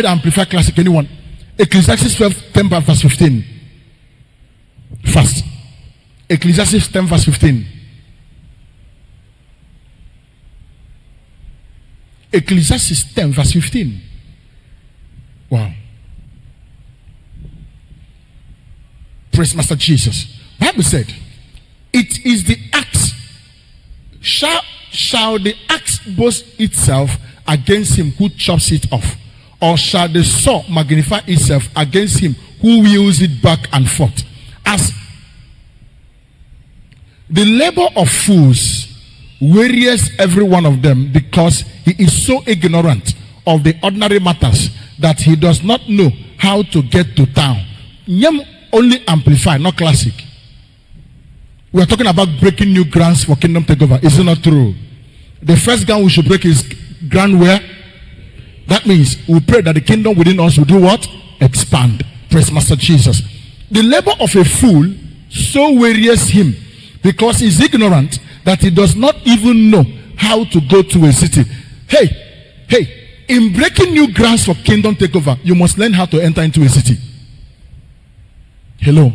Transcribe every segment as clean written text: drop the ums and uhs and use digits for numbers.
Amplified Classic, anyone? Ecclesiastes 10 verse 15. Fast. Ecclesiastes 10 verse 15. Ecclesiastes 10 verse 15. Wow. Praise Master Jesus. Bible said, it is the axe. Shall the axe boast itself against him who chops it off? Or shall the saw magnify itself against him who wheels it back and forth? As the labor of fools wearies every one of them, because he is so ignorant of the ordinary matters that he does not know how to get to town. Nyam only Amplify, not Classic. We are talking about breaking new grounds for kingdom takeover. Is it not true? The first ground we should break is ground where? That means we pray that the kingdom within us will do what? Expand. Praise Master Jesus. The labor of a fool so wearies him, because he is ignorant that he does not even know how to go to a city. Hey, in breaking new grounds for kingdom takeover, you must learn how to enter into a city. Hello.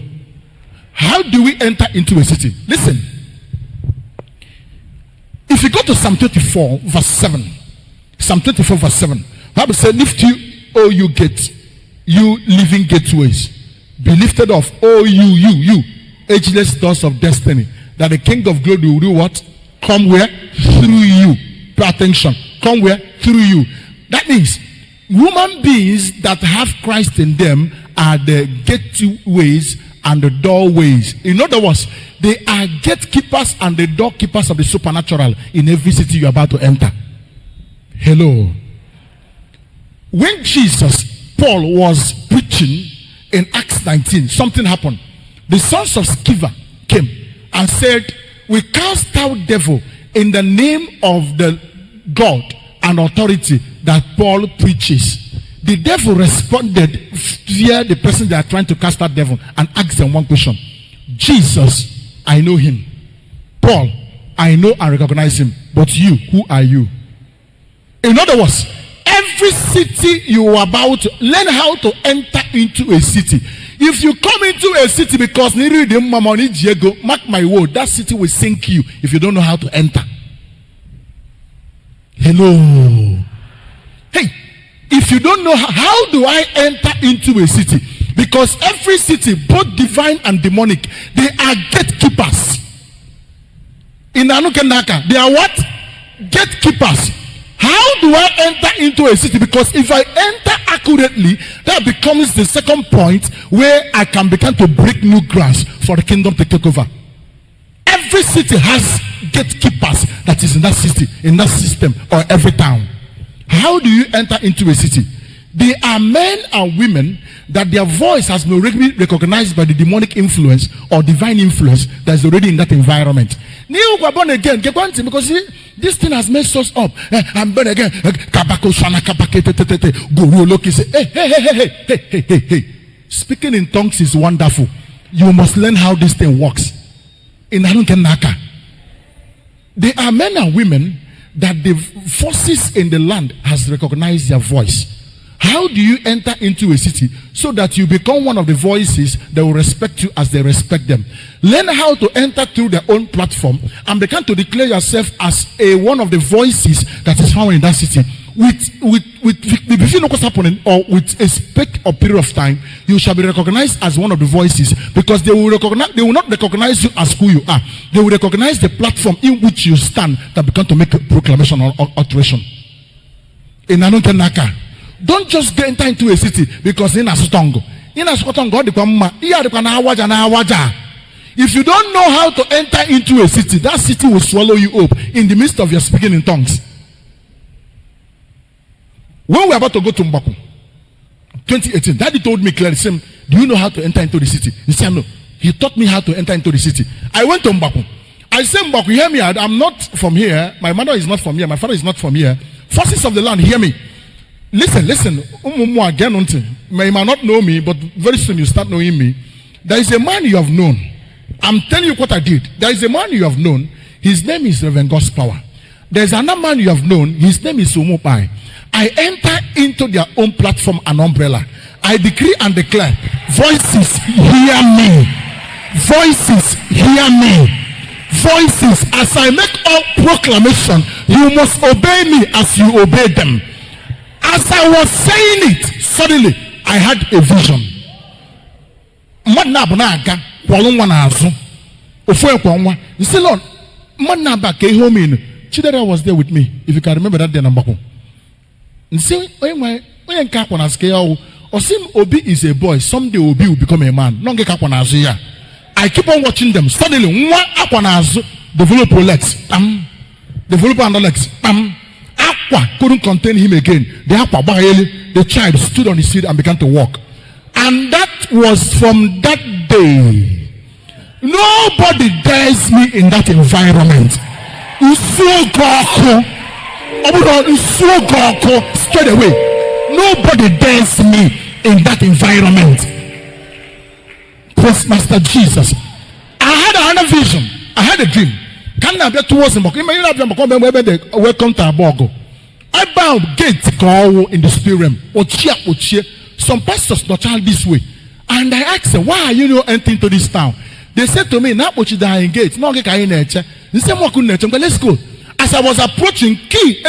How do we enter into a city? Listen. If you go to Psalm 24 verse 7. Psalm 24 verse 7. Bible says, lift you, O you gates, you living gateways. Be lifted off, O you, ageless doors of destiny, that the King of glory will do what? Come where? Through you. Pay attention. Come where? Through you. That means human beings that have Christ in them are the gateways and the doorways. In other words, they are gatekeepers and the doorkeepers of the supernatural in every city you're about to enter. Hello. When Paul was preaching in Acts 19, something happened. The sons of Sceva came and said, we cast out devil in the name of the God and authority that Paul preaches. The devil responded via the person they are trying to cast out devil and asked them one question. Jesus, I know him. Paul, I know and recognize him. But you, who are you? In other words, every city you are about to learn how to enter into a city. If you come into a city because mark my word, that city will sink you if you don't know how to enter. Hello. Hey, if you don't know how do I enter into a city? Because every city, both divine and demonic, they are gatekeepers. In Anukenaka, they are what? Gatekeepers. How do I enter into a city? Because if I enter accurately, that becomes the second point where I can begin to break new grounds for the kingdom to take over. Every city has gatekeepers that is in that city, in that system, or every town. How do you enter into a city? They are men and women that their voice has been already recognized by the demonic influence or divine influence that is already in that environment. New born again, because see, this thing has messed us up. I'm born again. Hey. Speaking in tongues is wonderful. You must learn how this thing works. In Naka, there are men and women that the forces in the land has recognized their voice. How do you enter into a city so that you become one of the voices that will respect you as they respect them? Learn how to enter through their own platform and begin to declare yourself as one of the voices that is found in that city. If you know what's happening, or with a speck or period of time, you shall be recognized as one of the voices, because they will not recognize you as who you are. They will recognize the platform in which you stand that begin to make a proclamation or alteration. In Anunkenaka, don't just enter into a city because in Asutongo. If you don't know how to enter into a city, that city will swallow you up in the midst of your speaking in tongues. When we were about to go to Mbaku, 2018, Daddy told me clearly, do you know how to enter into the city? He said, no. He taught me how to enter into the city. I went to Mbaku. I said, Mbaku, hear me. I'm not from here. My mother is not from here. My father is not from here. Forces of the land, hear me. Listen. You may not know me, but very soon you start knowing me. There is a man you have known. I'm telling you what I did. There is a man you have known. His name is Reverend God's Power. There is another man you have known. His name is Umupai. I enter into their own platform and umbrella. I decree and declare, voices hear me. Voices hear me. Voices, as I make all proclamation, you must obey me as you obey them. As I was saying it, suddenly I had a vision. You say, Lord, Chidera was there with me. If you can remember that day, you say, Obi is a boy. Someday Obi will become a man. I keep on watching them. Suddenly, develop legs. Develop under legs. Aqua couldn't contain him again. The child stood on his feet and began to walk. And that was from that day. Nobody dares me in that environment. Straight away. Nobody dares me in that environment. Praise Master Jesus. I had another vision. I had a dream. Can I be towards him? Welcome to Abogo. I bound gate in the spirit realm. Some pastors not child this way. And I asked them, why are you not entering into this town? They said to me, not what you die in gate. No, let's go. As I was approaching, key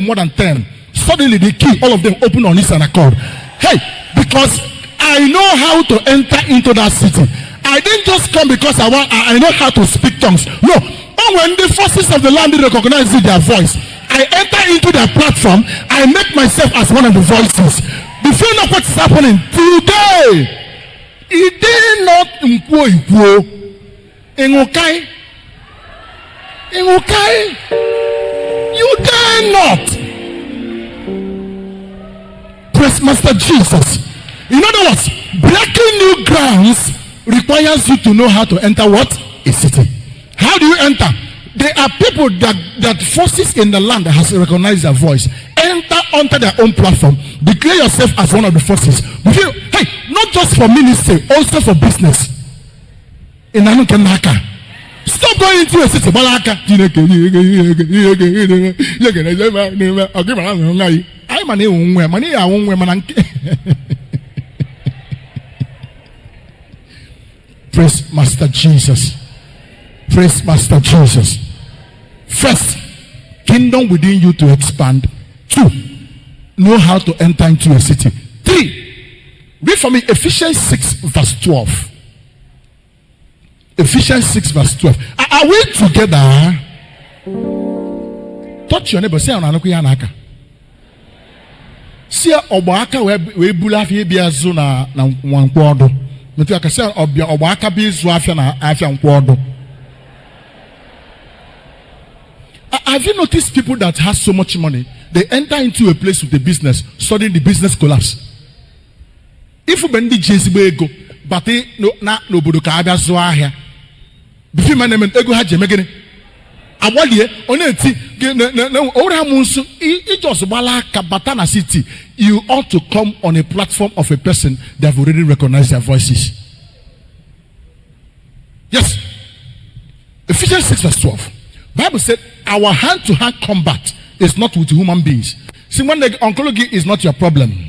more than 10. Suddenly the key, all of them open on this and accord. Hey, because I know how to enter into that city. I didn't just come because I know how to speak tongues. No. And when the forces of the land recognize their voice, I enter into their platform. I make myself as one of the voices. Do you know what's happening today? It did not you dare not. Praise Master Jesus. In other words, breaking new grounds requires you to know how to enter what? A city. How do you enter? There are people that forces in the land that has recognized their voice. Enter onto their own platform. Declare yourself as one of the forces. Hey, not just for ministry, also for business. In Anukanaka. Stop going into a city. Praise Master Jesus. Praise Master Jesus. First, kingdom within you to expand. 2, know how to enter into a city. 3, read for me Ephesians 6 verse 12. Ephesians 6 verse 12. Are we together? Touch your neighbor. Say on Anukuyanaka. See Obaka we bulafi biazu na wankwodo. Metu akase Obaka bizu afia na afia nkwodo. Have you noticed people that have so much money, they enter into a place with a business, suddenly the business collapse? If you bendi jesibe ego, but no bodo ka abia zo ahia. Bifi manemen ego ha je megene. Awale oneti na ora munsu I just bala kabata na city. You ought to come on a platform of a person that have already recognized their voices. Yes. Ephesians 6 verse 12. Bible said our hand-to-hand combat is not with human beings. See, when the oncology is not your problem.